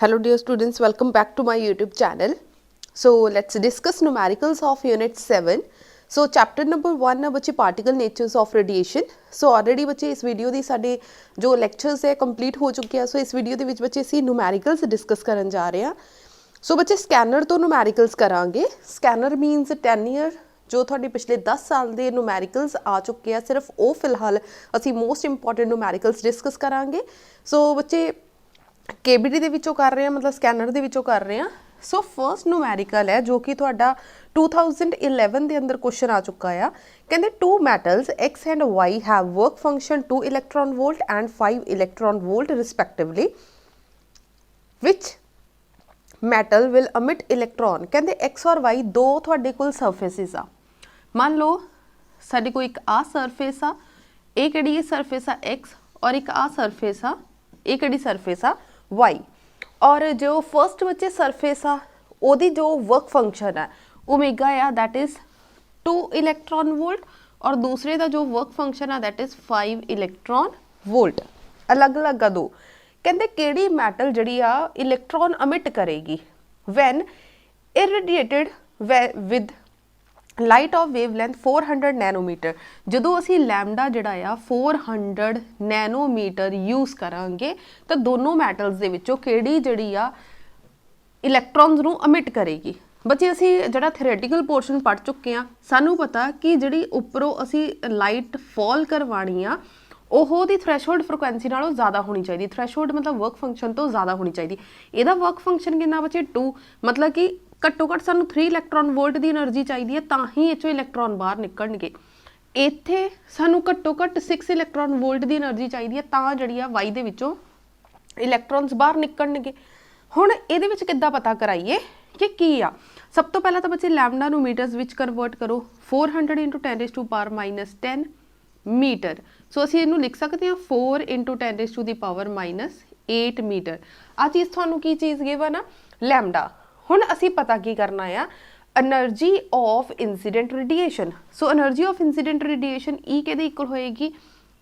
Hello dear students, welcome back to my YouTube channel. So let's discuss numericals of Unit 7. So chapter number 1 है बच्चे particle natures of radiation. So already बच्चे इस video दी साडे जो lectures है complete हो चुके हैं. So इस वीडियो दे विच बच्चे असीं numericals discuss करन जा रहे हैं. So बच्चे scanner तो numericals करांगे. Scanner means tenure जो थोड़े पिछले 10 साल के numericals आ चुके हैं, सिर्फ वो फिलहाल असी मोस्ट इंपॉर्टेंट numericals डिस्कस करांगे. सो बच्चे केबीडी दे विचों कर रहे हैं, मतलब स्कैनर दे विचों कर रहे हैं. सो फर्स्ट नुमैरिकल है जो कि तुहाडा 2011 के अंदर क्वेश्चन आ चुका है. कहते two metals X and Y have work function 2 electron volt and 5 electron volt respectively. Which metal will emit electron. कहते X और Y दो तुहाडे कोल सरफेसिस आ. मान लो साडे कोल एक आ सरफेस आ, एक किहड़ी सरफेस आ X और एक आ सरफेस आ, एक किहड़ी सरफेस आ Y. और जो फर्स्ट बच्चे सरफेस आ ओदी जो वर्क फंक्शन है ओमेगा आ दैट इज़ 2 इलैक्ट्रॉन वोल्ट और दूसरे का जो वर्क फंक्शन है दैट इज़ 5 इलैक्ट्रॉन वोल्ट. अलग अलग आ दो. कहते किहड़ी मैटल जिहड़ी आ इलैक्ट्रॉन अमिट करेगी when irradiated with light of wavelength 400 nanometre. जो असी लैमडा जिहड़ा आ 400 नैनोमीटर यूज़ करांगे तो दोनों मैटल्स दे विचों किहड़ी जिहड़ी आ इलैक्ट्रॉन्स नूं अमिट करेगी. बच्चे असी जिहड़ा थ्योरैटिकल पोर्शन पढ़ चुके हैं, सानू पता कि जिहड़ी उपरों असी लाइट फॉल करवानी आ ओह दी थ्रैशोल्ड फ्रीक्वेंसी नालों ज़्यादा होनी चाहिए. थ्रैशोल्ड मतलब वर्क फंक्शन तो ज़्यादा होनी चाहिए. इहदा वर्क फंक्शन कितना बच्चे 2, मतलब कि घट्टो घट्ट सानू 3 इलैक्ट्रॉन वोल्ट की एनर्जी चाहिए तां ही इचों इलैक्ट्रॉन बाहर निकलणगे. इत्थे सानू घट्टो घट्ट 6 इलैक्ट्रॉन वोल्ट की एनर्जी चाहिए तां जिहड़ी आ वाई दे विचों इलैक्ट्रॉन्स बाहर निकलणगे. हुण इहदे विच किद्दां पता कराइए कि की आ. सब तो पहला तो बच्चे लैमडा नू मीटर्स विच कन्वर्ट करो. 400 × 10⁻⁻10 मीटर. सो असीं इहनूं लिख सकते हैं 4 × 10⁻⁻8 मीटर. आ चीज़ तुहानूं की चीज़ गिवन आ लैमडा. हुण असी पता की करना है energy of incident radiation. So energy of incident radiation E के इक्वल होएगी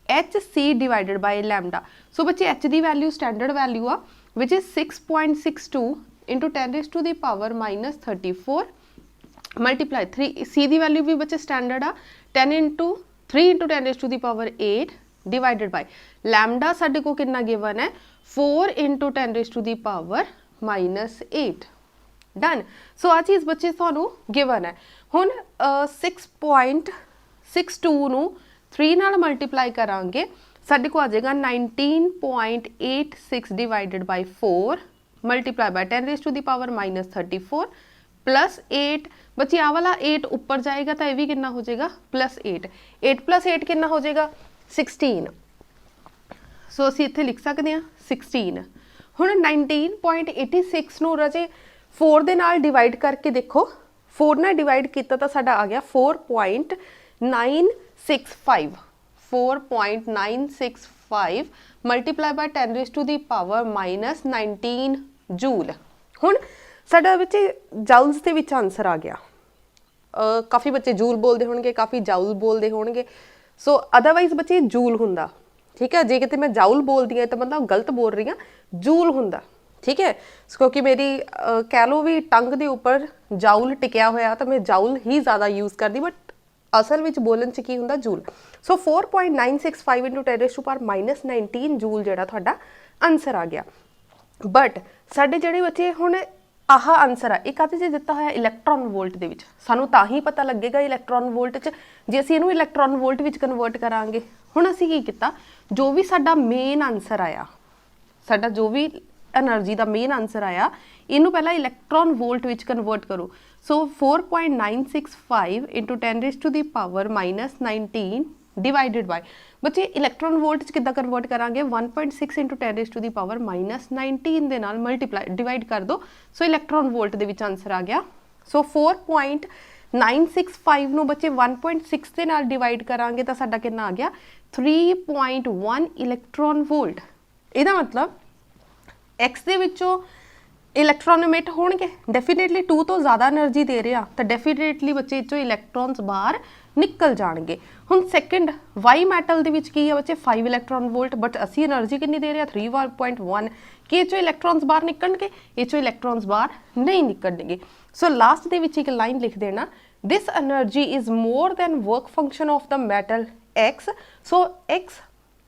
HC divided by lambda. So बच्चे H की वैल्यू स्टैंडर्ड वैल्यू आ विच इज 6.62 × 10⁻34 मल्टीप्लाई 3. C की वैल्यू भी बच्चे स्टैंडर्ड आ 3 × 10⁸ डिवाइडेड बाय लैमडा. साडे को कितना गिवन है 4 × 10⁻⁻8. डन. सो आ चीज़ बच्चे थानू गिवन है. हुण 6.62 नू 3 नाल मल्टीप्लाई करांगे साडे को आ जाएगा 19.86 divided by 4 multiply by 10⁻⁻34 plus 8. बच्चे आ वाला 8 ऊपर जाएगा तो यह भी कितना हो जाएगा +8. 8 + 8 कितना हो जाएगा 16. सो असी इत्थे लिख सकते हैं 16. हुण 19.86 नू रजे 4 दे नाल डिवाइड करके देखो. 4 नाल डिवाइड किया तो साडा आ गया 4.965. 4.965 मल्टीप्लाई बाय 10⁻⁻19 जूल. हुण साडा बच्चे जाउल्स दे विच आंसर आ गया. काफ़ी बच्चे जूल बोलते होंगे, काफ़ी जाउल बोलते होंगे. सो अदरवाइज बच्चे जूल हुंदा. ठीक है, जे किते मैं जाउल बोलती हाँ तो मतलब गलत बोल रही हाँ, जूल हुंदा. ठीक है, क्योंकि मेरी कह लो भी टंग के उपर जाउल टिकया होया तो मैं जाउल ही ज़्यादा यूज़ करती, बट असल में बोलन च की हुंदा जूल. सो 4.965 × 10⁻⁻19 जूल जिहड़ा तुहाडा आंसर आ गया. बट साडे जिहड़े बच्चे हुण आह आंसर आ एक आते दिता होया इलैक्ट्रॉन वोल्ट दे विच. सानू तां ही पता लगेगा इलैक्ट्रॉन वोल्ट च जे असीं इहनूं इलैक्ट्रॉन वोल्ट विच कन्वर्ट करांगे. हुण असीं की कीता जो भी साडा मेन आंसर आया, साडा जो भी एनर्जी का मेन आंसर आया इनू पहला इलैक्ट्रॉन वोल्ट विच कन्वर्ट करो. सो 4.965 × 10⁻⁻19 डिवाइडेड बाय बच्चे इलैक्ट्रॉन वोल्ट च किद्दां कन्वर्ट करांगे 1.6 × 10⁻⁻19 दे नाल मल्टीप्लाई डिवाइड कर दो. सो इलैक्ट्रॉन वोल्ट दे विच आंसर आ गया. सो 4.965 नू बच्चे 1.6 दे नाल डिवाइड करांगे तो साडा कितना आ गया 3.1 इलैक्ट्रॉन वोल्ट. इहदा मतलब X दे विचों इलैक्ट्रॉन इमिट होणगे. डेफिनेटली 2 तो ज़्यादा एनर्जी दे रहे हैं तो डेफिनेटली बच्चे इचों इलैक्ट्रॉन्स बाहर निकल जाएंगे। हुण सैकेंड वाई मैटल दे विच की है बच्चे 5 इलैक्ट्रॉन वोल्ट, बट असी एनर्जी कितनी दे रहे हैं 3.1 कि इस इलैक्ट्रॉन्स बाहर निकलणगे, इस इलैक्ट्रॉन्स बाहर नहीं निकलणगे। सो लास्ट दे विच एक लाइन लिख देना, this energy is more than work function of the metal x, so x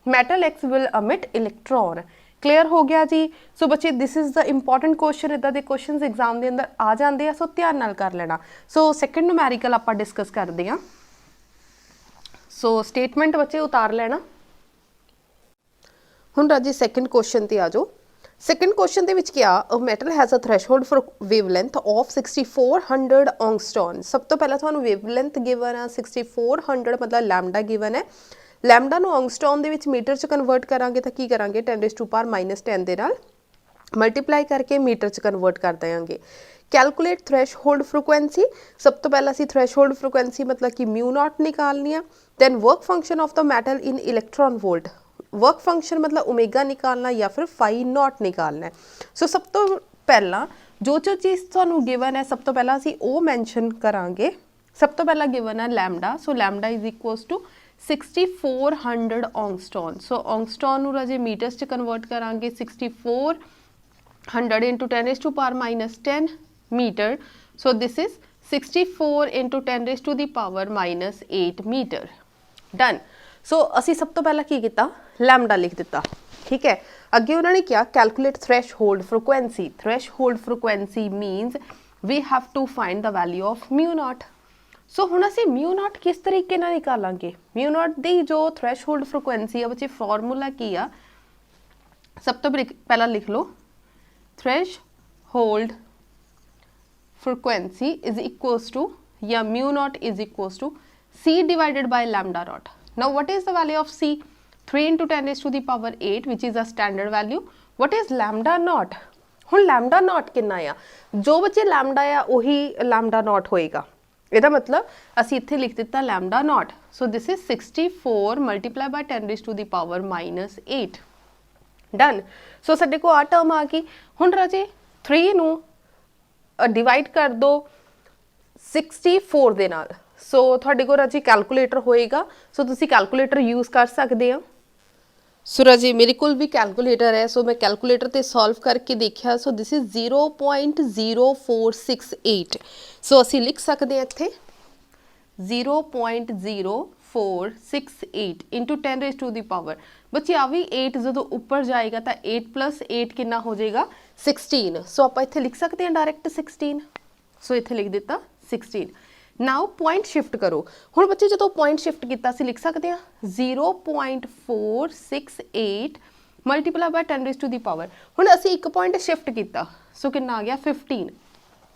metal x will emit electron. Clear हो गया जी। सो बच्चे this is the important question, इदा के क्वेश्चन एग्जाम के अंदर आ जाते हैं, सो ध्यान नाल कर लेना। सो सैकेंड न्यूमैरिकल आप डिस्कस करते हैं। सो स्टेटमेंट बच्चे उतार लेना। हुण राजी सैकेंड क्वेश्चन ते आ जाओ। सैकेंड क्वेश्चन दे विच क्या, a metal has a threshold for wavelength of 6400 angstrom. सब तो पहला तुहानूं वेवलेंथ गिवन है 6400, मतलब लैम्डा गिवन है। लैम्डा नूं ऑंगस्ट्रॉन दे विच मीटर च कन्वर्ट करांगे तो की करांगे 10⁻⁻10 दे नाल मल्टीप्लाई करके मीटर च कन्वर्ट कर देंगे। कैलकुलेट थ्रैशहोल्ड फ्रीक्वेंसी, सब तो पहला असीं थ्रैशहोल्ड फ्रीक्वेंसी मतलब कि म्यू नॉट निकालनी है। Then work function of the metal in electron volt, work function मतलब ओमेगा निकालना या फिर फाई नॉट निकालना है। सो सब तो पहला जो चीज़ तुहानूं गिवन है, सब तो पहला असीं वो मैंशन करांगे। सब तो पहला गिवन है lambda, so lambda is equals to 6400 angstrom. So angstrom नूं राजे मीटर्स च कन्वर्ट करांगे 6400 into 10⁻⁻10 meter. So this is 64 into 10⁻⁻8 meter. Done. So असी सब तो पहला की किया, लैम्डा लिख दिता। ठीक है, अगे उन्होंने क्या, calculate threshold frequency. Threshold frequency means we have to find the value of mu not. So हुण असीं म्यू नॉट किस तरीके नाल निकालांगे, म्यू नॉट दी जो थ्रैशहोल्ड फ्रीक्वेंसी है बच्चे फॉर्मूला की आ, सब तो पहला लिख लो, threshold frequency is equals to, या mu naught is equals to C divided by lambda naught. Now what is the value of C? 3 into 10⁻8 which is a standard value. What is lambda naught? हुण lambda naught कितना आ, जो बच्चे lambda आ वही lambda naught होएगा। ਇਹਦਾ मतलब ਅਸੀਂ ਇੱਥੇ ਲਿਖ ਦਿੱਤਾ lambda naught. So this is 64 multiplied by 10⁻⁻8. Done. So ਸਾਡੇ ਕੋਲ ਆ ਟਰਮ ਆ ਗਈ। ਹੁਣ ਰਾਜੇ 3 ਨੂੰ डिवाइड कर दो 64 ਦੇ ਨਾਲ। सो ਤੁਹਾਡੇ ਕੋਲ ਰਾਜੀ कैलकुलेटर होएगा, सो तुसी कैलकुलेटर यूज़ कर सकते हो। सो राजी मेरे को भी कैलकुलेटर है, सो मैं कैलकुलेटर ते सॉल्व करके देखा। सो दिस इज 0.0468। सो असी लिख सकते हैं इत्थे 0.0468 इंटू 10⁻⁻। बच्चे आ भी 8 जो ऊपर जाएगा तो 8 + 8 कितना हो जाएगा 16। सो आप इत्थे लिख सकते हैं डायरैक्ट 16। सो इत्थे लिख दिता 16। नाउ पॉइंट शिफ्ट करो। हुण बच्चे जो पॉइंट शिफ्ट किया लिख सकते हैं 0.468 मल्टीप्लाई बाय 10⁻⁻। हुण असीं एक पॉइंट शिफ्ट किया, सो कितना आ गया 15।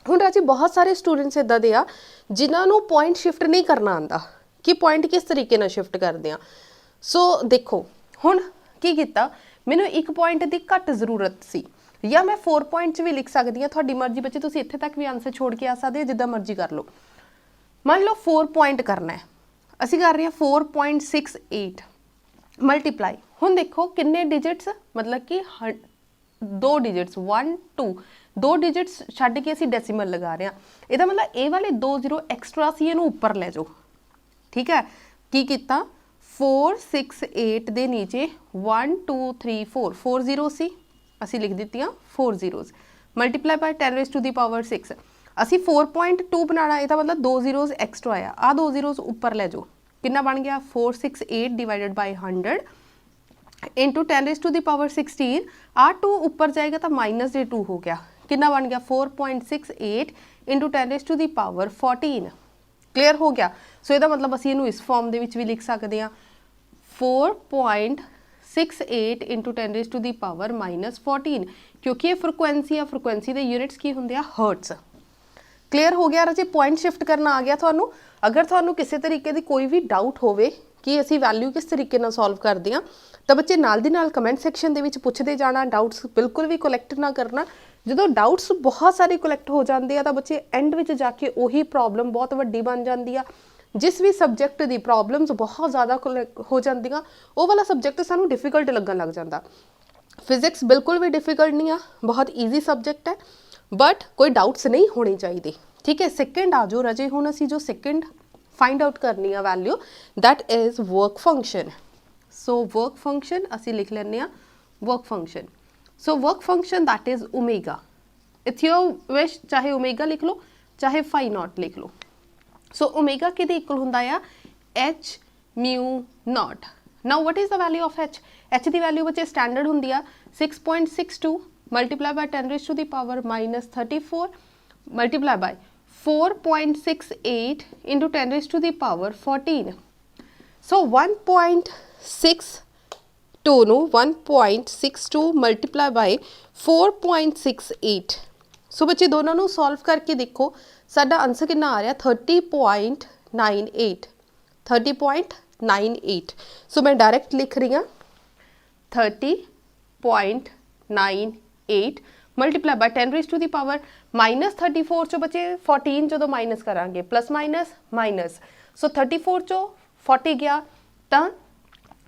हुण राजी बहुत सारे स्टूडेंट्स इदां दे आ जिन्हां नूं पॉइंट शिफ्ट नहीं करना आंदा कि पॉइंट किस तरीके नाल शिफ्ट करदे आ। सो देखो हुण की कीता, मैनूं एक पॉइंट की घट जरूरत सी, या मैं 4 पॉइंट भी लिख सकती हाँ, तुहाडी मर्जी। बच्चे तुसीं इत्थे तक भी आंसर छोड़ के आ सकते हो, जिद्दां मर्जी कर लो। मान लो 4 पॉइंट करना है, असी कर रहे हैं 4.68 मल्टीप्लाई। हुण देखो किन्ने डिजिट्स, मतलब कि 2 डिजिट्स 1 2 2 डिजिट्स छड्ड के असी डेसीमल लगा रहे हैं। इहदा मतलब ए वाले 2 0 एक्सट्रा सी इहनूं उपर ले जाओ। ठीक है, की कीता 468 दे नीचे 1 2 3 4 4 0 सी, असी लिख दित्तियां 4 zeros मल्टीप्लाई बाय 10⁻⁶। असी 4.2 बनाना, इसका मतलब 2 zeros एक्सट्रा आया, आ 2 zeros ऊपर ले जाओ, कितना बन गया 468 डिवाइडेड बाय 100 इंटू 10⁻16। आ 2 ऊपर जाएगा तो -2 हो गया, कितना बन गया 4.68 इंटू 10⁻14। क्लीयर हो गया। सो इसका मतलब असी इनू इस फॉर्म दे विच भी लिख सकते हैं 4.68 इंटू 10⁻14, क्योंकि ये फ्रिक्वेंसी है, फ्रिक्वेंसी के यूनिट्स की होंगे हर्ट्स। क्लीयर हो गया राजे, पॉइंट शिफ्ट करना आ गया थानू। अगर थानू किसी तरीके की कोई भी डाउट होवे कि असी वैल्यू किस तरीके नाल सॉल्व करते हैं, तो बच्चे नाल दी नाल कमेंट सैक्शन दे विच पुछदे जाना, डाउट्स बिल्कुल भी कलैक्ट ना करना। जो डाउट्स बहुत सारे कलैक्ट हो जाते हैं तो बच्चे एंड में जाके उही प्रॉब्लम बहुत वड्डी बन जाती है। जिस भी सबजैक्ट की प्रॉब्लम्स बहुत ज़्यादा हो जाती, वो वाला सबजैक्ट सानू डिफिकल्ट लगन लग जाता। फिजिक्स बिल्कुल भी डिफिकल्ट नहीं है, बहुत ईजी सबजैक्ट है, बट कोई डाउट्स नहीं होने चाहिए। ठीक है, सैकेंड आ जाओ राजे। हुण असी जो सैकेंड फाइंड आउट करनी है value that is work function. So work function असी लिख लें work function. So work function that is omega. It's your wish, चाहे ओमेगा लिख लो चाहे फाई नॉट लिख लो। सो ओमेगा किहदे इक्वल हुंदा आ H mu not. Now what is the value of H? H की वैल्यू बच्चे स्टैंडर्ड हुंदी आ 6.62 multiply by 10 raise to the power -34 multiply by 4.68 into 10 raise to the power 14। So 1.62 ਨੂੰ 1.62 multiply by 4.68। सो बच्चे दोनों ਨੂੰ सॉल्व करके देखो साडा आंसर कितना आ रहा 30.98 30.98। सो मैं डायरेक्ट लिख रही हाँ 30.98 multiply by 10 raise to the power -34 चो बच्चे 14 जो माइनस करांगे प्लस माइनस माइनस। सो 34 चो 40 गया तो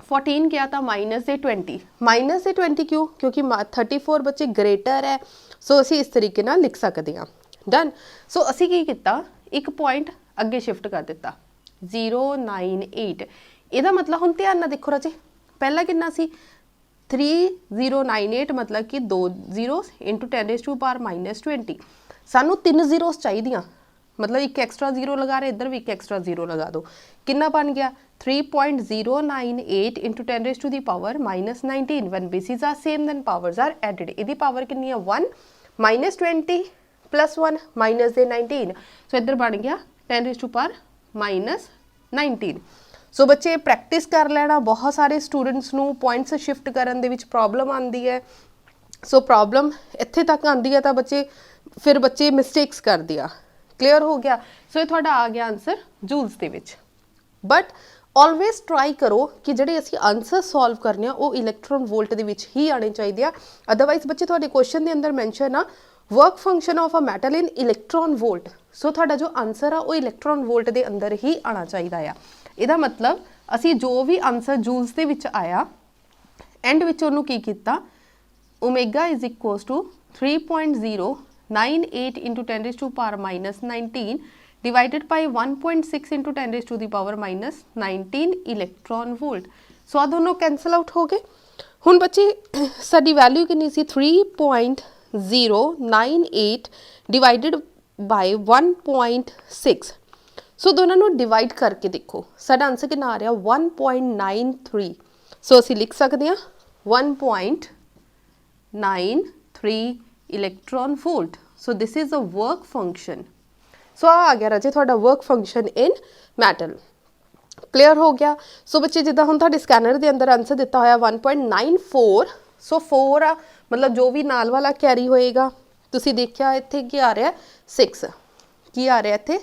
14 गया तो -20 क्यों? क्योंकि 34 बच्चे ग्रेटर है। सो असी इस तरीके नाल लिख सकते हैं। डन। सो असी की किया एक पॉइंट अगे शिफ्ट कर दिता 098। इहदा मतलब हुण ध्यान नाल देखो राजे पहला कितना सी 3098 मतलब कि 2 zeros into 10 raise to power -20। सानू 3 जीरोस चाहिए मतलब एक एक्स्ट्रा जीरो लगा रहे इधर भी एक एक्स्ट्रा जीरो लगा दो कितना बन गया 3.098 into 10 raise to the power -19। When bases are same then powers are added. इहदी पावर कितनी है 1 -20 प्लस 1 -19। सो इधर बन गया 10 रेज़ टू पावर -19। सो बच्चे प्रैक्टिस कर लेना। बहुत सारे स्टूडेंट्स नू पॉइंट्स शिफ्ट करन दे विच प्रॉब्लम आती है। सो प्रॉब्लम इत्थे तक आती है तो बच्चे फिर बच्चे मिसटेक्स कर दिया। क्लीयर हो गया? सो ये थोड़ा आ गया आंसर जूल्स दे विच। बट ऑलवेज ट्राई करो कि जिहड़े असीं आंसर सॉल्व करने वो इलैक्ट्रॉन वोल्ट दे विच ही आने चाहिए। अदरवाइज बच्चे तुहाडे क्वेश्चन दे अंदर मैंशन आ work function of a metal in electron volt. So तुहाडा जो आंसर आ वो इलैक्ट्रॉन वोल्ट दे अंदर ही आना चाहिए आ। इहदा मतलब असी जो भी आंसर जूल्स दे विच आया एंड विच उहनूं की कीता omega is equals to 3.098 into 10 raise to power -19 divided by 1.6 into 10 raise to the power -19 electron volt. So आ दोनों कैंसल आउट हो गए। हुण बच्चे साडी वैल्यू कितनी सी 3.098 डिवाइडेड बाय 1.6। सो दोनों को डिवाइड करके देखो साडा आंसर कितना आ रहा 1.93। सो असी लिख सकते हैं 1.93 electron volt. So this is a work function. So आ गया राजे थोड़ा work function in metal. Clear हो गया? सो बच्चे जिद्दां हुण तुहाडे स्कैनर के अंदर आंसर दिता होया 1.94। सो 4 आ मतलब जो भी नाल वाला कैरी होएगा तुसी देखिया इत्थे की आ रहा 6 की आ रहा इत्थे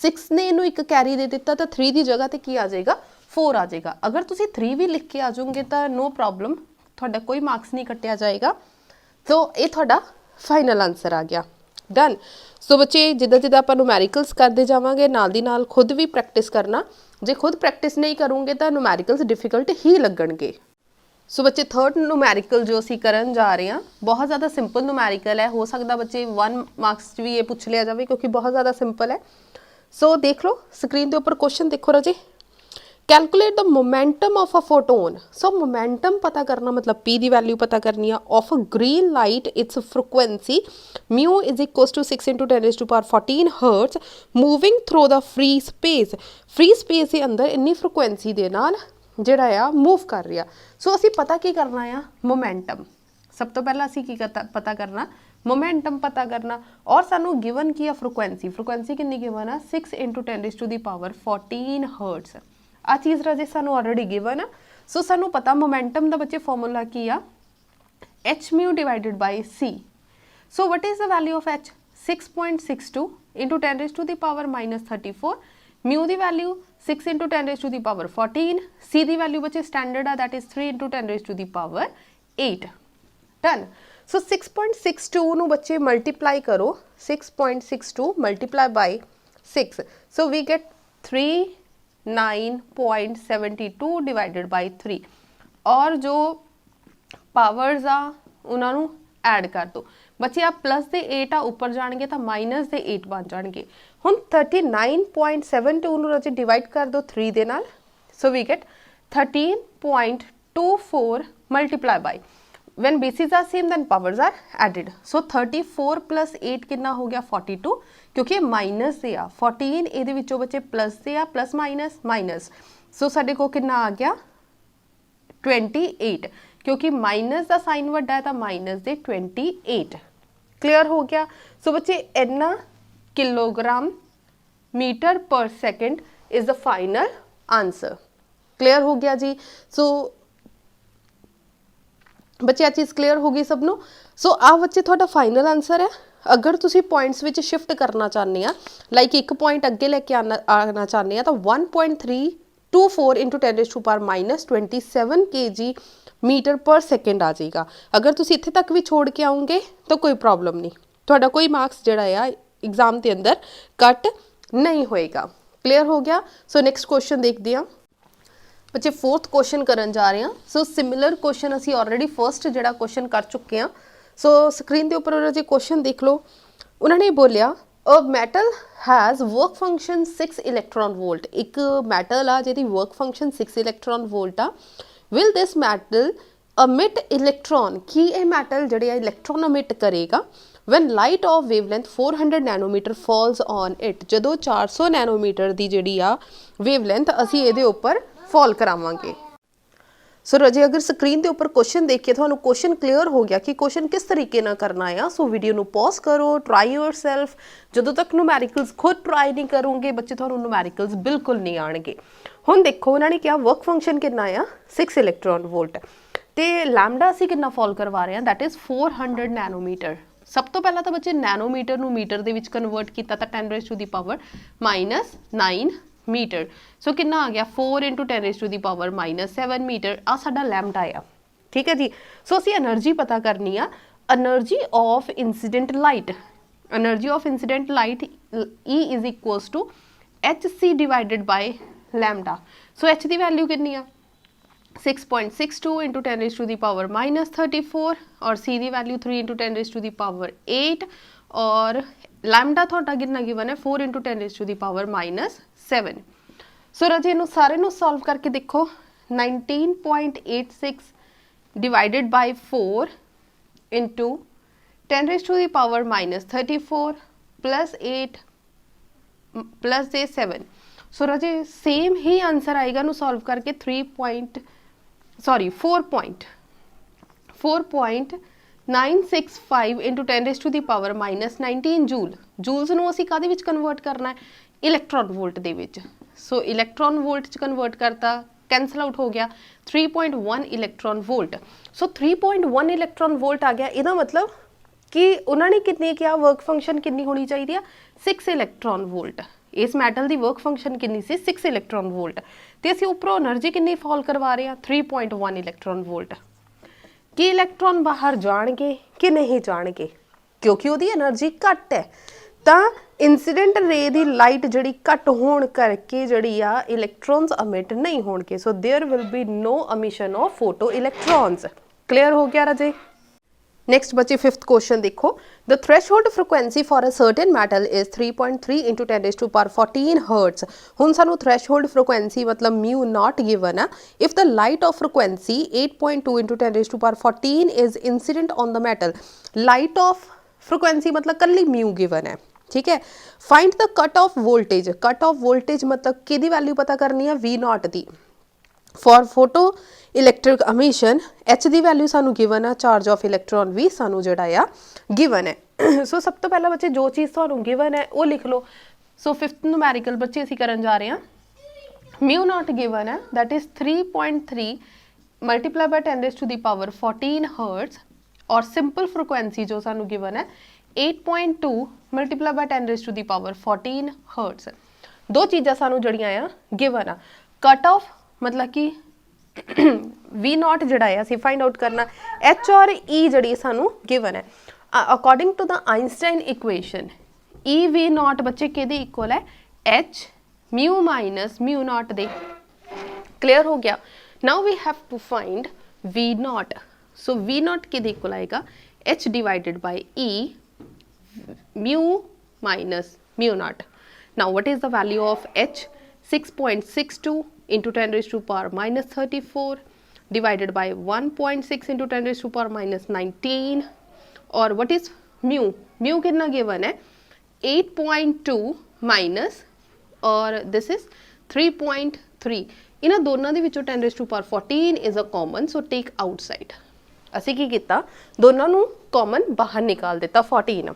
6 ने इनू एक कैरी दे दिता तो 3 की जगह ते की आ जाएगा 4 आ जाएगा। अगर तुसी 3 भी लिख के आ जाओगे तो नो प्रॉब्लम थोड़ा कोई मार्क्स नहीं कटिया जाएगा। तो ये थोड़ा फाइनल आंसर आ गया। डन। सो बच्चे जिदा जिदा आप नुमैरिकल्स करते जावांगे नाल दी नाल खुद भी प्रैक्टिस करना। जे खुद प्रैक्टिस नहीं करोगे तो नुमैरिकल्स डिफिकल्ट ही लगणगे। सो बच्चे थर्ड नुमैरिकल जो असी करन जा रहे हैं बहुत ज़्यादा सिंपल नुमैरिकल है। हो सकता बच्चे 1 मार्क्स भी ये पूछ लिया जाए क्योंकि बहुत ज़्यादा सिंपल है। सो देख लो स्क्रीन के उपर क्वेश्चन देखो राजे। Calculate the momentum of a photon. So momentum पता करना मतलब पी की वैल्यू पता करनी है of a green light its frequency mu is equals to 6 into 10 raise to power 14 hertz moving through the free space के अंदर इन्नी फ्रिक्वेंसी के नाल जिहड़ा आ मूव कर रहा। सो असी पता की करना है मोमेंटम। सब तो पहला असी की पता करना मोमेंटम पता करना और सानू गिवन की फ्रिक्वेंसी कितनी गिवन है 6 into 10 raise to the power 14 hertz. आ चीज़ राजे सानू ऑलरेडी गिवन है। सो सानू पता मोमेंटम का बच्चे फॉर्मूला की आ H mu divided by C. So what is the value of H 6.62 into 10 raise to the power -34 mu की value 6 into 10 raise to the power 14 C की वैल्यू बच्चे स्टैंडर्ड आ that is 3 into 10 raise to the power 8। Done. So 6.62 नू बच्चे multiply करो 6.62 multiply by 6। So we get 39.72 divided by 3 और जो powers आ उन्होंने ਐਡ कर दो बच्चे आ प्लस के 8 आ उपर जाएंगे तो माइनस के 8 बन जाएंगे हुण 39.72 नूं राजे डिवाइड कर दो 3 दे नाल so we get 13.24 multiply by when bases are same then powers are added so 34 plus 8 कितना हो गया 42 क्योंकि माइनस से आ 14 ਇਹਦੇ ਵਿੱਚੋਂ ਬੱਚੇ प्लस से आ प्लस माइनस माइनस सो ਸਾਡੇ को कितना आ गया 28 क्योंकि माइनस का साइन वड्डा है तो माइनस दे 28 क्लियर हो गया सो बच्चे इतना किलोग्राम मीटर पर second is the final answer clear हो गया जी सो बच्चे आ चीज़ क्लीयर हो गई सबनों सो आ बच्चे थोड़ा फाइनल आंसर है अगर तुसी पॉइंट्स विच शिफ्ट करना चाहते हैं लाइक एक पॉइंट अगे लेके आना चाहते हैं तो 1.324 इंटू 10⁻⁻27 kg मीटर पर सेकेंड आ जाएगा अगर तुसी इत्थे तक भी छोड़ के आओगे तो कोई प्रॉब्लम नहीं थोड़ा कोई मार्क्स जिहड़ा आ एग्जाम के अंदर कट नहीं होएगा क्लीयर हो गया सो नेक्स्ट क्वेश्चन देखते हैं बच्चे फोर्थ क्वेश्चन करन जा रहे हैं सो सिमिलर क्वेश्चन असी ऑलरेडी फर्स्ट जिहड़ा क्वेश्चन कर चुके हैं सो स्क्रीन के उपर जो क्वेश्चन देख लो उन्होंने बोलिया a metal has work function 6 electron volt एक मैटल आ जिहदी वर्क फंक्शन 6 इलैक्ट्रॉन वोल्ट आ will this metal emit electron की ये मैटल जिहड़ा इलैक्ट्रॉन अमिट करेगा when light of wavelength 400 nanometre falls on it जदों 400 नैनोमीटर दी जिहड़ी आ वेवलेंथ असी इहदे उपर फॉल करावांगे सो रजे अगर स्क्रीन के उपर क्वेश्चन देखिए तो क्वेश्चन क्लीयर हो गया कि क्वेश्चन किस तरीके ना करना है सो वीडियो नू पॉज करो ट्राई योरसेल्फ जदों तक न्यूमेरिकल्स खुद ट्राई नहीं करोगे बच्चे तुहानू न्यूमेरिकल्स बिल्कुल नहीं आएंगे हुण देखो उन्होंने क्या वर्क फंक्शन कितना आ 6 इलैक्ट्रॉन वोल्ट तो लैम्डा असी कितना फॉल करवा रहे हैं दैट इज़ 400 नैनोमीटर सब तो पहला तो बच्चे नैनोमीटर नू मीटर दे विच कन्वर्ट किया तो 10⁻⁹ मीटर सो कितना आ गया 4 × 10⁻⁻7 मीटर आ साडा लैम्डा आ ठीक है जी सो असी एनर्जी पता करनी आ energy of incident light E is equals to HC divided by lambda so H की वैल्यू कितनी आ 6.62 × 10⁻⁻34 और C की वैल्यू 3 × 10⁸ और लैम्डा थोड़ा कितना गिवन है 4 × 10⁻⁻7 सो राजे इनू सारे नू सॉल्व करके देखो 19.86 divided by 4 into 10⁻⁻34 plus 8 plus 7 so Raje same he answer आएगा नू सॉल्व करके 4.965 इंटू 10⁻⁻19 जूल जूल्स नू असी काहदे विच कन्वर्ट करना है इलैक्ट्रॉन वोल्ट दे विच सो इलैक्ट्रॉन वोल्ट च कन्वर्ट करता कैंसल आउट हो गया 3.1 electron volt so 3.1 electron volt आ गया इहदा मतलब कि उन्होंने कितनी क्या वर्क फंक्शन कितनी होनी चाहिए 6 इलैक्ट्रॉन वोल्ट इस मैटल की वर्क फंक्शन कितनी सी 6 इलैक्ट्रॉन वोल्ट तो असीं उपरों एनर्जी कितनी फॉल करवा रहे हैं 3.1 इलैक्ट्रॉन वोल्ट कि इलैक्ट्रॉन बाहर जाणगे कि नहीं जाणगे क्योंकि उहदी एनर्जी घट है तो इंसीडेंट रे दी लाइट जिहड़ी घट होण करके जिहड़ी आ इलैक्ट्रॉन्स अमिट नहीं होणगे so there will be no emission of photo electrons clear हो गया राजे नेक्स्ट बच्चे फिफ्थ क्वेश्चन देखो the threshold frequency for a certain metal is 3.3 into 10⁻14 hertz हुण सानू थ्रेशोल्ड फ्रिक्वेंसी मतलब म्यू नॉट गिवन है if the light of frequency 8.2 into 10⁻14 is incident on the metal light of frequency मतलब कल्ली mu given है ठीक है find the cut off voltage मतलब किहदी वैल्यू पता करनी है V0 the for photo electric emission H की वैल्यू सानू गिवन है चार्ज ऑफ इलैक्ट्रॉन भी सानू जिहड़ा आ गिवन है सो सब तो पहला बच्चे जो चीज़ सानू गिवन है वो लिख लो सो फिफ्थ न्यूमेरिकल बच्चे असीं करन जा रहे हैं म्यू नॉट गिवन है that is 3.3 multiply by 10⁻14 hertz और सिंपल फ्रिक्वेंसी जो सानू गिवन है 8.2 मल्टीप्लाई बाय 10⁻14 हर्ट्ज दो चीज़ां सानू जड़ियां आ गिवन आ कट ऑफ मतलब कि V0 जिहड़ा है असीं फाइंड आउट करना H और E जिहड़ी सानू गिवन है according to the Einstein equation E V0 बच्चे किहदे इक्वल है H mu minus mu not दे क्लियर हो गया now we have to find V0 सो V0 किहदे इक्वल आएगा h divided by E mu minus mu naught. Now what is the value of h? 6.62 into 10 raised to power minus 34 divided by 1.6 into 10 raised to power minus 19, or what is mu? Mu कितना given है? 8.2 minus, और this is 3.3. इन्हां दोनों ਦੇ ਵਿੱਚੋਂ 10 raised to power 14 is a common, so take outside. ਅਸੀਂ ਕੀ ਕੀਤਾ, ਦੋਨਾਂ ਨੂੰ common ਬਾਹਰ ਨਿਕਾਲ ਦਿੱਤਾ 14.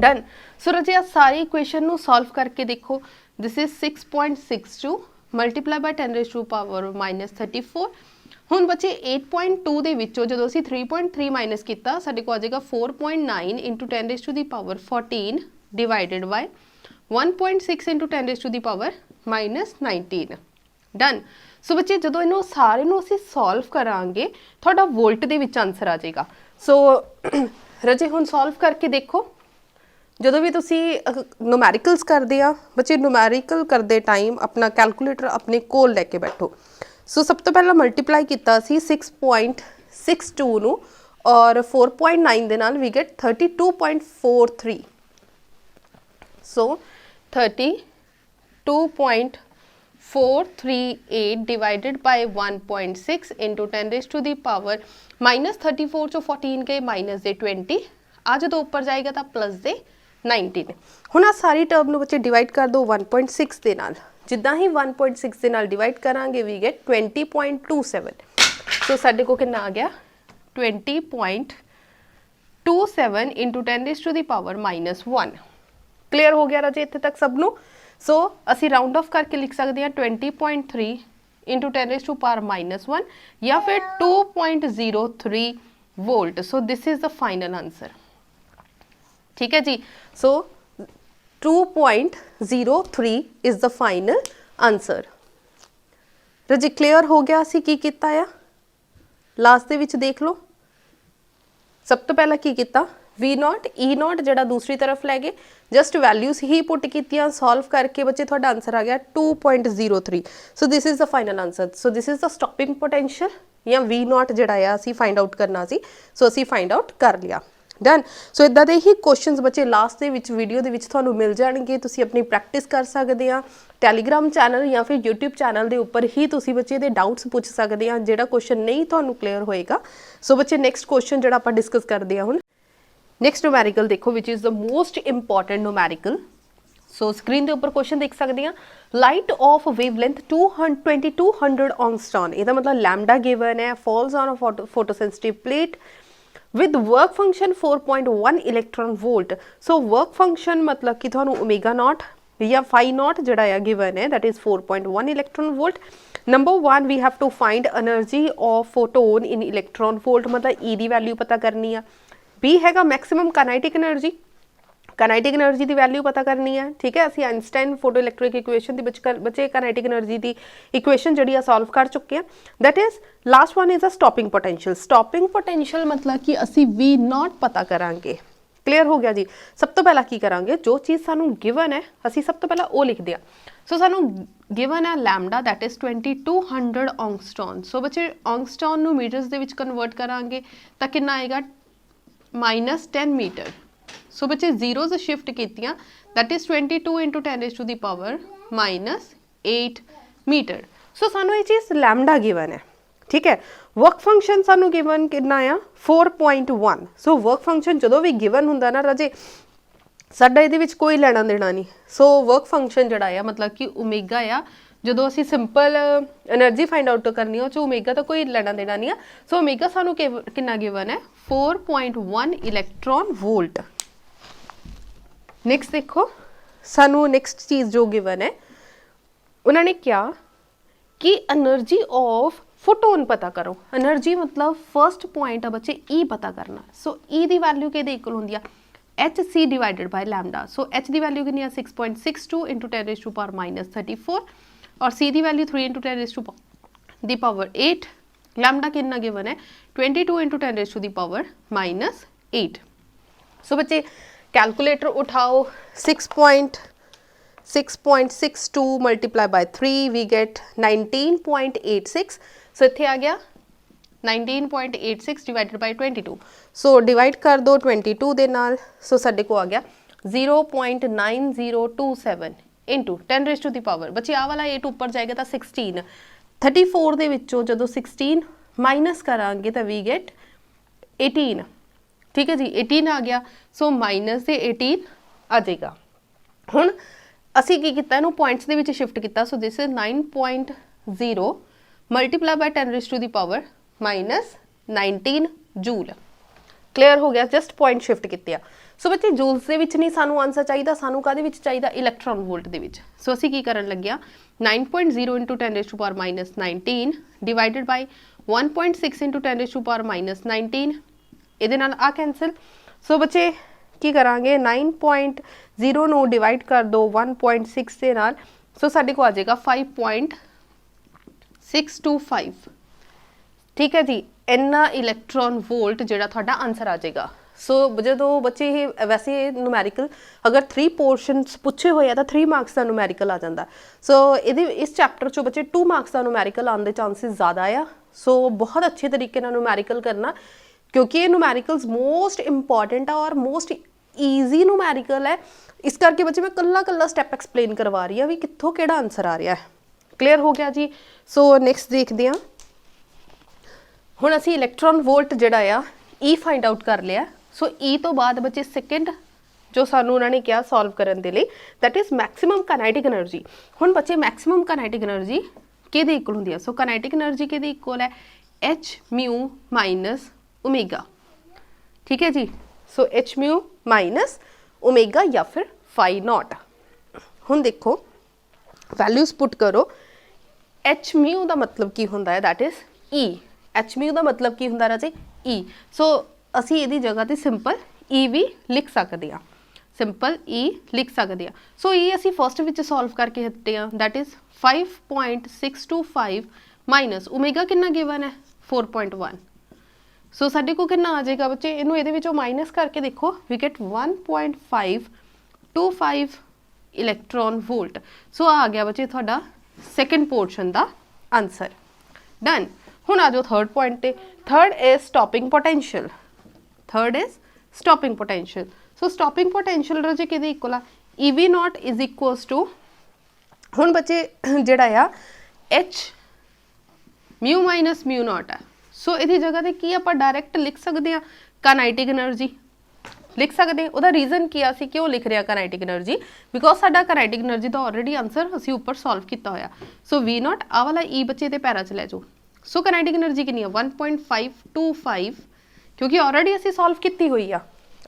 डन. सो रजे आ सारी इक्वेशन ਨੂੰ सॉल्व करके देखो. This is 6.62 multiply by 10 raised to power minus 34. ਹੁਣ ਬੱਚੇ 8.2 ਦੇ ਵਿੱਚੋਂ ਜਦੋਂ ਅਸੀਂ 3.3 ਮਾਈਨਸ ਕੀਤਾ ਸਾਡੇ ਕੋਲ ਆ ਜਾਏਗਾ 4.9 into 10 raised to the power 14 divided by 1.6 into 10 raised to the power minus 19. Done. सो बच्चे जो इन्हों सारे नूं असीं सॉल्व करांगे तुहाडा वोल्ट दे विच आंसर आ जाएगा. सो रजे हुण सॉल्व करके देखो. ਜਦੋਂ ਵੀ ਤੁਸੀਂ ਨੂਮੈਰੀਕਲਸ ਕਰਦੇ ਆ ਬੱਚੇ, ਨੂਮੈਰੀਕਲ ਕਰਦੇ ਟਾਈਮ ਆਪਣਾ ਕੈਲਕੂਲੇਟਰ ਆਪਣੇ ਕੋਲ ਲੈ ਕੇ ਬੈਠੋ. ਸੋ ਸਭ ਤੋਂ ਪਹਿਲਾਂ ਮਲਟੀਪਲਾਈ ਕੀਤਾ ਸੀ 6.62 ਨੂੰ ਔਰ 4.9 ਦੇ ਨਾਲ, we get 32.43. So 32.438 divided by 1.6 into 10 raised to the power minus 34 ਚੋਂ 14 ਗਏ माइनस ਦੇ 20, ਆ ਜਦੋਂ ਉੱਪਰ ਜਾਏਗਾ ਤਾਂ प्लस ਦੇ 19. ਹੁਣ ਆ ਸਾਰੀ ਟਰਮ ਨੂੰ ਬੱਚੇ ਡਿਵਾਈਡ ਕਰ ਦਿਓ 1.6 ਦੇ ਨਾਲ. ਜਿੱਦਾਂ ਹੀ 1.6 ਦੇ ਨਾਲ ਡਿਵਾਈਡ ਕਰਾਂਗੇ ਵੀ ਗੈਟ 20.27. ਸੋ ਸਾਡੇ ਕੋਲ ਕਿੰਨਾ ਆ ਗਿਆ 20.27 into 10 raised to the power minus 1. Clear ਹੋ ਗਿਆ ਰਾਜੇ ਇੱਥੇ ਤੱਕ ਸਭ ਨੂੰ. ਸੋ ਅਸੀਂ ਰਾਉਂਡ ਆਫ ਕਰਕੇ ਲਿਖ ਸਕਦੇ ਹਾਂ 20.3 into 10 raised to power minus 1 ਜਾਂ ਫਿਰ 2.03 volt. So this is the final answer. ठीक है जी. सो 2.03 इज द फाइनल आंसर. रजी क्लियर हो गया असी की कीता आ लास्ट दे विच देख लो. सब तो पहला की कीता वी नॉट ई नॉट जड़ा दूसरी तरफ लै गए, जस्ट वैल्यूज ही पुट कीतियां, सॉल्व करके बच्चे थोड़ा आंसर आ गया 2.03. सो this is the final answer. So this is the stopping potential या वी नॉट जड़ा आ असी फाइंड आउट करना सी. सो असी फाइंड आउट कर लिया. डन. सो इदा दे ही क्वेश्चंस बच्चे लास्ट दे विच वीडियो दे विच तुहानू मिल जाणगे. तुसी अपनी प्रैक्टिस कर सकदे आ. टैलीग्राम चैनल या फिर यूट्यूब चैनल के उपर ही तुसी बच्चे दे डाउट्स पूछ सकते हैं जिहड़ा क्वेश्चन नहीं तुहानू क्लीयर होएगा. सो बच्चे नेक्स्ट क्वेश्चन जिहड़ा आपां डिस्कस करते हैं हुण. नेक्स्ट न्यूमेरिकल देखो which is the most important numerical. So screen के उपर क्वेश्चन देख सकते हैं. लाइट ऑफ वेवलेंथ 2200 ऑंगस्ट्रॉन, इसका मतलब लैम्डा गिवन है, falls on a photosensitive plate with work function 4.1 electron volt. So work function मतलब कि तुहानू ओमेगा नॉट या फाई नॉट जड़ा है गिवन है, that is 4.1 electron volt. Number 1 we have to find energy of photon in electron volt, मतलब E दी value पता करनी है. बी हैगा maximum kinetic energy, kinetic energy की वैल्यू पता करनी है. ठीक है, असी आइंस्टाइन फोटो इलैक्ट्रिक इक्वेशन की बच्चे काइनेटिक एनर्जी की इक्वेशन जी सॉल्व कर चुके हैं. That is last one is a stopping potential. Stopping potential मतलब कि असी वी नॉट पता करांगे. क्लीयर हो गया जी. सब तो पहला की करांगे, जो चीज़ सानू गिवन है असी सब तो पहला वो लिख दिया. सो सानू गिवन है लैम्डा दैट इज 2200 ऑंगस्ट्रॉन. सो बच्चे ऑंगस्ट्रॉन नू मीटर्स दे विच कन्वर्ट करांगे तो कितना आएगा -10 मीटर. सो बच्चे जीरोज शिफ्ट कीतियां, that is 22 into 10 raised to the power -8 metre. सो सानू ये चीज़ लैम्डा गिवन है. ठीक है, वर्क फंक्शन सानू गिवन कितना आ 4.1. सो वर्क फंक्शन जो भी गिवन हुंदा ना राजे साडा इहदे विच कोई लेना देना नहीं. सो वर्क फंक्शन जड़ा आ मतलब कि ओमेगा आ, जो असी सिंपल एनर्जी फाइंड आउट करनी है ओमेगा तो कोई लेना देना नहीं है. सो ओमेगा सानू कितना गिवन है 4.1 इलैक्ट्रॉन वोल्ट. नेक्स्ट देखो सानू नेक्स्ट चीज़ जो गिवन है उन्होंने क्या कि एनर्जी ऑफ फोटोन पता करो. एनर्जी मतलब फर्स्ट पॉइंट है बच्चे ई पता करना. सो ई दी वैल्यू के इक्वल होंदी है H C divided by lambda. So H दी वैल्यू कितनी है 6.62 into 10 raised to power -34 और सी दी value 3 into 10 raised to the power 8. Lambda कितना गिवन है 22 into 10 raised to the power -8. सो बच्चे कैलकुलेटर उठाओ 6.62 मल्टीप्लाई बाय 3 वी गेट 19.86. सो इत्थे आ गया 19.86 डिवाइडेड बाय 22 सो डिवाइड कर दो 22 दे नाल सो साडे को आ गया 0.9027 into 10 raise to the power बच्चे आ वाला 8 ऊपर जाएगा तो 16 34 दे विचों जदों 16 माइनस करांगे तो वी गेट 18 ठीक है जी 18 आ गया सो माइनस से 18 आ जाएगा हुण असी की किया इनू पॉइंट्स दे विच शिफ्ट किया so this is 9.0 multiply by 10 raise to the power minus 19 joule clear हो गया जस्ट पॉइंट शिफ्ट किया सो बच्चे जूल्स दे विच नहीं सानू आंसर चाहिए सानू काहदे विच चाहिए इलैक्ट्रॉन वोल्ट दे विच सो असी की करन लग्या 9.0 into 10 raise to power minus 19 divided by 1.6 into 10 raise to power minus 19 इहदे नाल आ कैंसल सो बच्चे की करांगे 9.0 नू डिवाइड कर दो 1.6 दे नाल सो साडे को आ जाएगा 5.625 ठीक है जी इन्ना इलैक्ट्रॉन वोल्ट जिहड़ा तुहाडा आंसर आ जाएगा सो जो बच्चे ये वैसे न्यूमैरिकल अगर 3 पोर्शनस पूछे हुए तो 3 मार्क्स का न्यूमैरिकल आ जाता सो इस चैप्टर चो बच्चे 2 मार्क्स का न्यूमैरिकल आने के चांसिस ज़्यादा आ सो बहुत अच्छे तरीके न्यूमैरिकल करना क्योंकि ये न्यूमैरिकल्स मोस्ट इंपॉर्टेंट है और मोस्ट ईजी न्यूमैरिकल है इस करके बच्चे मैं कल्ला कल्ला स्टैप एक्सप्लेन करवा रही हूँ भी कित्थों केड़ा आंसर आ रहा है क्लीयर हो गया जी सो नैक्सट देखते हैं हुण असी इलैक्ट्रॉन वोल्ट जिहड़ा आ ई फाइंड आउट कर लिया सो ई तो बाद बच्चे सैकेंड जो सानू उन्होंने कहा सॉल्व करने के लिए that is maximum kinetic energy हुण बच्चे मैक्सिमम काइनेटिक एनर्जी किहदे इक्वल हुंदी है सो काइनेटिक एनर्जी किहदे इक्वल है एच म्यू माइनस ओमेगा ठीक है जी so H mu minus omega या फिर फाई नॉट हुण देखो वैल्यूज़ पुट करो एच म्यू का मतलब की होंदा है that is E H mu का मतलब की होंदा राजे ई सो असी इहदी जगह ते सिंपल ई भी लिख सकते हैं सिंपल ई लिख सकते हैं सो ई असी फर्स्ट विच सॉल्व करके हटे हैं दैट इज़ 5.625 माइनस ओमेगा कितना गिवन है 4.1 सो साडे को कितना आ जाएगा बच्चे इनू इहदे विचों माइनस करके देखो we get 1.525 electron volt so आ गया बच्चे तुहाडा सैकेंड पोर्शन का आंसर डन हुण आ जाओ थर्ड पॉइंट पे third is stopping potential third is stopping potential so stopping potential राजे किहदे इक्वल आ E V not is equals to हुण बच्चे जिहड़ा आ H mu minus mu not है सो इहदी जगह ते की आपां डायरैक्ट लिख सकते हैं काइनेटिक एनर्जी लिख सकते हैं उहदा रीजन की असी क्यों लिख रहे हैं काइनेटिक एनर्जी बिकॉज साडा काइनेटिक एनर्जी का ऑलरेडी आंसर असी ऊपर सॉल्व किया होया सो वी नॉट आ वाला ई बच्चे ते पैरा च लै जाओ सो काइनेटिक एनर्जी कितनी है 1.525 क्योंकि ऑलरेडी असी सॉल्व की हुई आ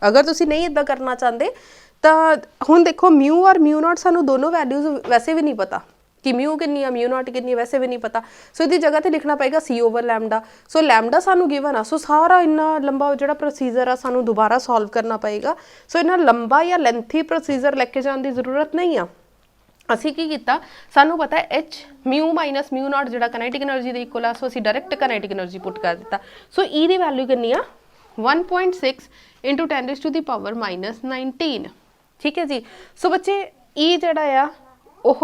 अगर तुसी नहीं इदा करना चाहते तो हुण देखो म्यू और म्यू नॉट सानू दोनों वैल्यूज़ वैसे भी नहीं पता कि म्यू कितनी है म्यू नॉट कितनी है वैसे भी नहीं पता सो इहदी जगह ते लिखना पएगा सी ओवर लैमडा सो लैमडा सानू गिवन आ सो सारा इन्ना लंबा जिहड़ा प्रोसीजर आ सानू दोबारा सॉल्व करना पएगा सो इन्ना लंबा या लेंथी प्रोसीजर लैके जाने की जरूरत नहीं आ असी की किया सानू पता है H mu minus mu not जिहड़ा काइनेटिक एनर्जी दे इक्वल आ सो असी डायरैक्ट काइनेटिक एनर्जी पुट कर दिता सो ई दी वैल्यू कितनी आ 1.6 into 10 raise to the power minus 19 ठीक है जी सो बच्चे ई जिहड़ा आ ओह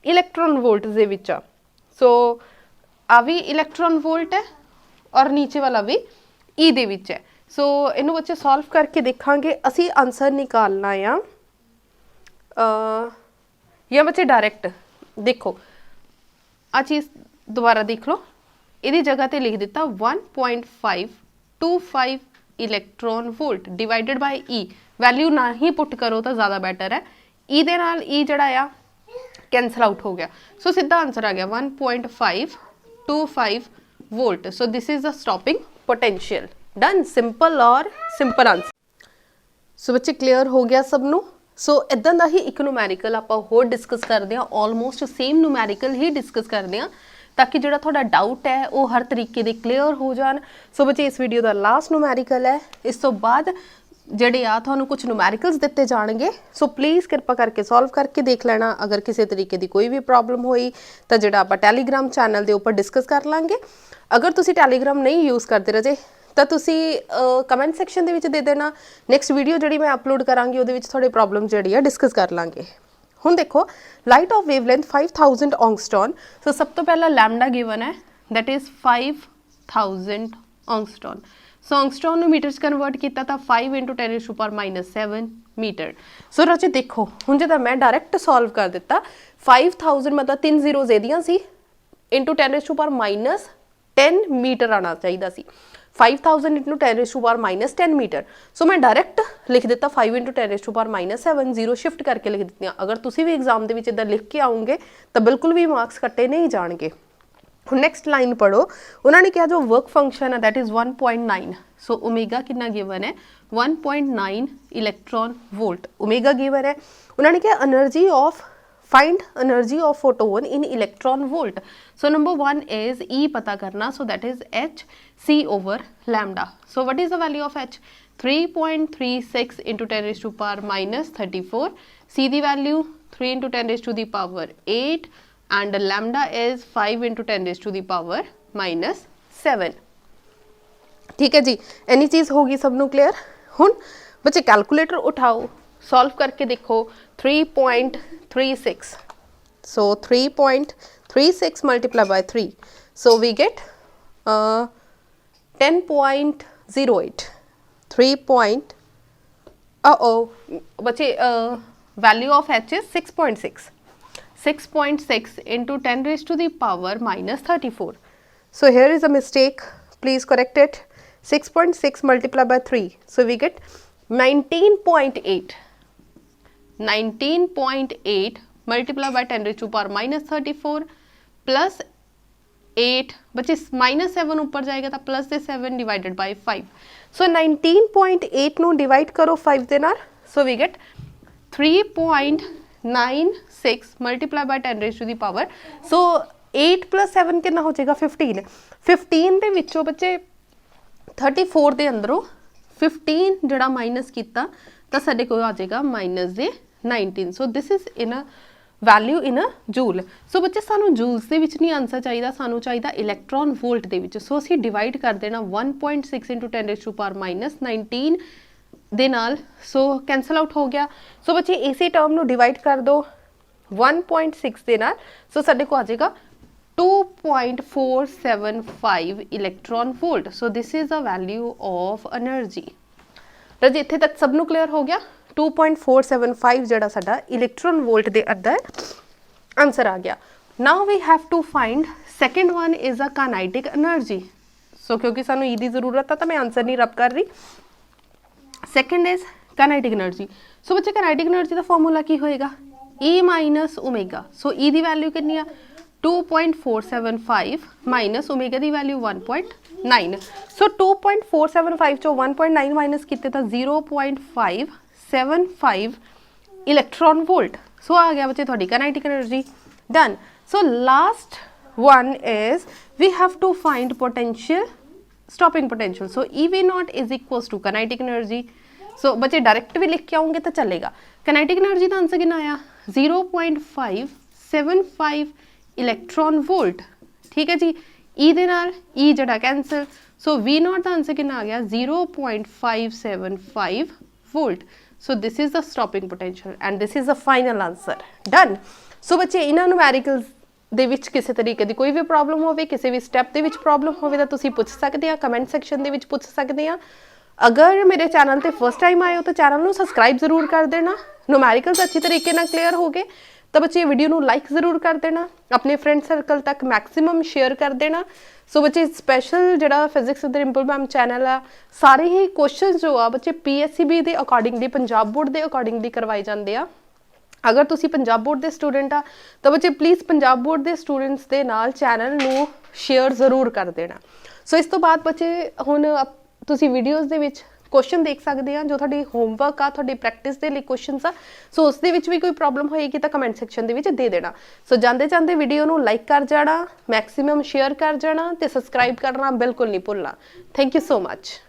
इलैक्ट्रॉन वोल्ट दे विच आ सो आ भी इलैक्ट्रॉन वोल्ट है और नीचे वाला भी ई दे विच है सो इनू बच्चे सॉल्व करके देखांगे असी आंसर निकालना या बच्चे डायरैक्ट देखो आ चीज़ दोबारा देख लो इहदी जगह ते लिख दिता 1.525 electron volt divided by E value ना ही पुट करो तो ज़्यादा बैटर है ई दे नाल ई जिहड़ा आ कैंसल आउट हो गया सो सीधा आंसर आ गया 1.525 volt so this is the stopping potential done simple और सिंपल आंसर सो बच्चे क्लीयर हो गया सबनों सो इदां दा ही एक न्यूमैरिकल आपां होर डिस्कस करते हैं ऑलमोस्ट सेम न्यूमैरिकल ही डिस्कस करते हैं ताकि जो थोड़ा डाउट है वो हर तरीके दे क्लीयर हो जान सो बच्चे इस वीडियो का लास्ट न्यूमैरिकल है इस तो बाद ਜਿਹੜੇ ਆ ਤੁਹਾਨੂੰ कुछ न्यूमैरिकल्स ਦਿੱਤੇ ਜਾਣਗੇ सो प्लीज़ कृपा करके सॉल्व करके देख लेना अगर किसी तरीके की कोई भी प्रॉब्लम हुई तो ਜਿਹੜਾ ਆਪਾਂ ਟੈਲੀਗ੍ਰਾਮ ਚੈਨਲ ਦੇ ਉੱਪਰ डिस्कस कर ਲਾਂਗੇ अगर ਤੁਸੀਂ ਟੈਲੀਗ੍ਰਾਮ नहीं यूज़ करते रहे तो ਤੁਸੀਂ कमेंट सैक्शन ਦੇ ਵਿੱਚ ਦੇ ਦੇਣਾ ਨੈਕਸਟ ਵੀਡੀਓ ਜਿਹੜੀ ਮੈਂ ਅਪਲੋਡ ਕਰਾਂਗੀ ਉਹਦੇ ਵਿੱਚ ਤੁਹਾਡੇ ਪ੍ਰੋਬਲਮ ਜਿਹੜੀ ਆ डिस्कस कर ਲਾਂਗੇ ਹੁਣ देखो लाइट ऑफ वेवलेंथ 5000 ऑंगस्टॉन सो सब तो पहला लैम्डा गिवन है दैट इज़ 5000 5000 ऑंगस्ट्रॉन। सो ऑंगस्ट्रॉन ਨੂੰ ਮੀਟਰ 'ਚ ਕਨਵਰਟ ਕੀਤਾ ਤਾਂ 5 × 10⁻⁷ ਮੀਟਰ। ਸੋ ਰਾਜੇ ਦੇਖੋ ਹੁਣ ਜਦੋਂ ਮੈਂ ਡਾਇਰੈਕਟ ਸੋਲਵ ਕਰ ਦਿੱਤਾ 5000 मतलब 3 ਜ਼ੀਰੋਜ਼ ਇਹਦੀਆਂ ਸੀ into 10⁻⁻10 ਮੀਟਰ ਆਣਾ ਚਾਹੀਦਾ ਸੀ 5000 into 10⁻⁻10 ਮੀਟਰ। ਸੋ ਮੈਂ ਡਾਇਰੈਕਟ ਲਿਖ ਦਿੱਤਾ 5 into 10⁻⁷ ਜ਼ੀਰੋ ਸ਼ਿਫਟ ਕਰਕੇ ਲਿਖ ਦਿੱਤੀਆਂ। ਅਗਰ ਤੁਸੀਂ ਵੀ ਐਗਜ਼ਾਮ ਦੇ ਵਿੱਚ ਇਦਾਂ ਲਿਖ ਕੇ ਆਉਂਗੇ ਤਾਂ ਬਿਲਕੁਲ ਵੀ ਮਾਰਕਸ ਕੱਟੇ ਨਹੀਂ ਜਾਣਗੇ। ਹੁਣ ਨੈਕਸਟ ਲਾਈਨ ਪੜੋ, ਉਹਨਾਂ ਨੇ ਕਿਹਾ ਜੋ ਵਰਕ ਫੰਕਸ਼ਨ ਹੈ ਦੈਟ ਇਜ਼ 1.9। ਸੋ ਓਮੇਗਾ ਕਿੰਨਾ ਗਿਵਨ ਹੈ 1.9 ਇਲੈਕਟ੍ਰੋਨ ਵੋਲਟ ਓਮੇਗਾ ਗਿਵਨ ਹੈ। ਉਹਨਾਂ ਨੇ ਕਿਹਾ energy of find energy of photon in electron volt. So number 1 is E pata karna, so that is h c over lambda. So what is the value of h? 3.36 into 10⁻⁻34. C the value 3 into 10⁻8 and lambda is 5 into 10⁻⁻7. ठीक है जी, any चीज़ होगी सबनों clear. हुण बच्चे calculator उठाओ, solve करके देखो 3.36, so 3.36 multiplied by 3, so we get 10.08 बच्चे value of h is 6.6 into 10⁻⁻34. so here is a mistake, please correct it. 6.6 multiplied by 3, so we get 19.8 multiplied by 10⁻⁻34 plus 8 बच्चे -7 ऊपर जाएगा तो प्लस से 7 डिवाइडेड बाय 5. सो 19.8 ਨੂੰ divide करो 5 ਦੇ ਨਾਲ, so we get 3.96 multiplied by 10⁻⁻. so 8 plus 7 ਕਿੰਨਾ ਹੋ ਜਾਏਗਾ 15. 15 ਦੇ ਵਿੱਚੋਂ ਬੱਚੇ 34 ਦੇ ਅੰਦਰੋਂ 15 ਜਿਹੜਾ ਮਾਈਨਸ ਕੀਤਾ ਤਾਂ ਸਾਡੇ ਕੋਲ ਆ ਜਾਏਗਾ -19. So this is in a value in a joule. So ਬੱਚੇ ਸਾਨੂੰ ਜੂਲਸ ਦੇ ਵਿੱਚ ਨਹੀਂ ਆਂਸਰ ਚਾਹੀਦਾ, ਸਾਨੂੰ ਚਾਹੀਦਾ ਇਲੈਕਟ੍ਰੋਨ ਵੋਲਟ ਦੇ ਵਿੱਚ। ਸੋ ਅਸੀਂ ਡਿਵਾਈਡ ਕਰ ਦੇਣਾ 1.6 into 10⁻⁻19 ਦੇ ਨਾਲ, ਸੋ ਕੈਂਸਲ ਆਊਟ ਹੋ ਗਿਆ। ਸੋ ਬੱਚੇ ਇਸੇ ਟਰਮ ਨੂੰ ਡਿਵਾਈਡ ਕਰ ਦਿਓ 1.6 ਦੇ ਨਾਲ, ਸੋ ਸਾਡੇ ਕੋਲ ਆ ਜਾਏਗਾ 2.475 electron volt. So this is a value of energy. ਰਾਜੀ ਇੱਥੇ ਤੱਕ ਸਭ ਨੂੰ ਕਲੀਅਰ ਹੋ ਗਿਆ। 2.475 ਜਿਹੜਾ ਸਾਡਾ ਇਲੈਕਟ੍ਰੋਨ ਵੋਲਟ ਦੇ ਅੰਦਰ ਆਨਸਰ ਆ ਗਿਆ। Now we have to find second one is a kinetic energy. So ਕਿਉਂਕਿ ਸਾਨੂੰ ਈ ਦੀ ਜ਼ਰੂਰਤ ਆ ਤਾਂ ਮੈਂ ਆਨਸਰ ਨਹੀਂ ਰੱਬ ਕਰ ਰਹੀ। Second is kinetic energy. So ਬੱਚੇ ਕਾਈਨੈਟਿਕ એનર્ਜੀ ਦਾ ਫਾਰਮੂਲਾ ਕੀ ਹੋਏਗਾ E minus omega. So E ਦੀ ਵੈਲਿਊ ਕਿੰਨੀ ਆ 2.475 ਮਾਈਨਸ ਓਮੇਗਾ ਦੀ ਵੈਲਿਊ 1.9। ਸੋ 2.475 ਚੋਂ 1.9 ਮਾਈਨਸ ਕੀਤੇ ਤਾਂ 0.575 ਇਲੈਕਟ੍ਰੋਨ ਵੋਲਟ। ਸੋ ਆ ਗਿਆ ਬੱਚੇ ਤੁਹਾਡੀ kinetic energy done. So last one is we have to find potential, stopping potential. so EV0 is equals to kinetic energy. so बच्चे डायरेक्ट भी लिख के आऊंगे तो चलेगा। kinetic energy का आंसर कितना आया 0.575 इलेक्ट्रॉन वोल्ट। ठीक है जी, E दे नाल E जड़ा कैंसल, so V0 का आंसर कितना आ गया 0.575 volt. so this is the stopping potential and this is the final answer done। so बच्चे इन्हां न्यूमेरिकल्स ਦੇ ਵਿੱਚ ਕਿਸੇ ਤਰੀਕੇ ਦੀ ਕੋਈ ਵੀ ਪ੍ਰੋਬਲਮ ਹੋਵੇ, ਕਿਸੇ ਵੀ ਸਟੈਪ ਦੇ ਵਿੱਚ ਪ੍ਰੋਬਲਮ ਹੋਵੇ ਤਾਂ ਤੁਸੀਂ ਪੁੱਛ ਸਕਦੇ ਆ, ਕਮੈਂਟ ਸੈਕਸ਼ਨ ਦੇ ਵਿੱਚ ਪੁੱਛ ਸਕਦੇ ਆ। ਅਗਰ ਮੇਰੇ ਚੈਨਲ ਤੇ ਫਸਟ ਟਾਈਮ ਆਏ ਹੋ ਤਾਂ ਚੈਨਲ ਨੂੰ ਸਬਸਕ੍ਰਾਈਬ ਜ਼ਰੂਰ ਕਰ ਦੇਣਾ। ਨਿਊਮੈਰੀਕਲਸ ਅੱਛੀ ਤਰੀਕੇ ਨਾਲ ਕਲੀਅਰ ਹੋ ਗਏ ਤਾਂ ਬੱਚੇ ਵੀਡੀਓ ਨੂੰ ਲਾਈਕ ਜ਼ਰੂਰ ਕਰ ਦੇਣਾ, ਆਪਣੇ ਫਰੈਂਡ ਸਰਕਲ ਤੱਕ ਮੈਕਸਿਮਮ ਸ਼ੇਅਰ ਕਰ ਦੇਣਾ। ਸੋ ਬੱਚੇ ਸਪੈਸ਼ਲ ਜਿਹੜਾ physics with Rimple ma'am channel ਆ, ਸਾਰੇ ਹੀ ਕੁਐਸਚਨਸ ਜੋ ਆ ਬੱਚੇ PSCB ਦੇ ਅਕੋਰਡਿੰਗਲੀ, ਪੰਜਾਬ ਬੋਰਡ ਦੇ ਅਕੋਰਡਿੰਗਲੀ ਕਰਵਾਏ ਜਾਂਦੇ ਆ। ਅਗਰ ਤੁਸੀਂ ਪੰਜਾਬ ਬੋਰਡ ਦੇ ਸਟੂਡੈਂਟ ਆ ਤਾਂ ਬੱਚੇ ਪਲੀਜ਼ ਪੰਜਾਬ ਬੋਰਡ ਦੇ ਸਟੂਡੈਂਟਸ ਦੇ ਨਾਲ ਚੈਨਲ ਨੂੰ ਸ਼ੇਅਰ ਜ਼ਰੂਰ ਕਰ ਦੇਣਾ। ਸੋ ਇਸ ਤੋਂ ਬਾਅਦ ਬੱਚੇ ਹੁਣ ਤੁਸੀਂ ਵੀਡੀਓਜ਼ ਦੇ ਵਿੱਚ ਕੁਐਸਚਨ ਦੇਖ ਸਕਦੇ ਆ ਜੋ ਤੁਹਾਡੀ ਹੋਮਵਰਕ ਆ, ਤੁਹਾਡੀ ਪ੍ਰੈਕਟਿਸ ਦੇ ਲਈ ਕੁਐਸਚਨਸ ਆ। ਸੋ ਉਸ ਦੇ ਵਿੱਚ ਵੀ ਕੋਈ ਪ੍ਰੋਬਲਮ ਹੋਏਗੀ ਤਾਂ ਕਮੈਂਟ ਸੈਕਸ਼ਨ ਦੇ ਵਿੱਚ ਦੇ ਦੇਣਾ। ਸੋ ਜਾਂਦੇ ਜਾਂਦੇ ਵੀਡੀਓ ਨੂੰ ਲਾਈਕ ਕਰ ਜਾਣਾ, ਮੈਕਸਿਮਮ ਸ਼ੇਅਰ ਕਰ ਜਾਣਾ ਤੇ ਸਬਸਕ੍ਰਾਈਬ ਕਰਨਾ ਬਿਲਕੁਲ ਨਹੀਂ ਭੁੱਲਣਾ। Thank you so much.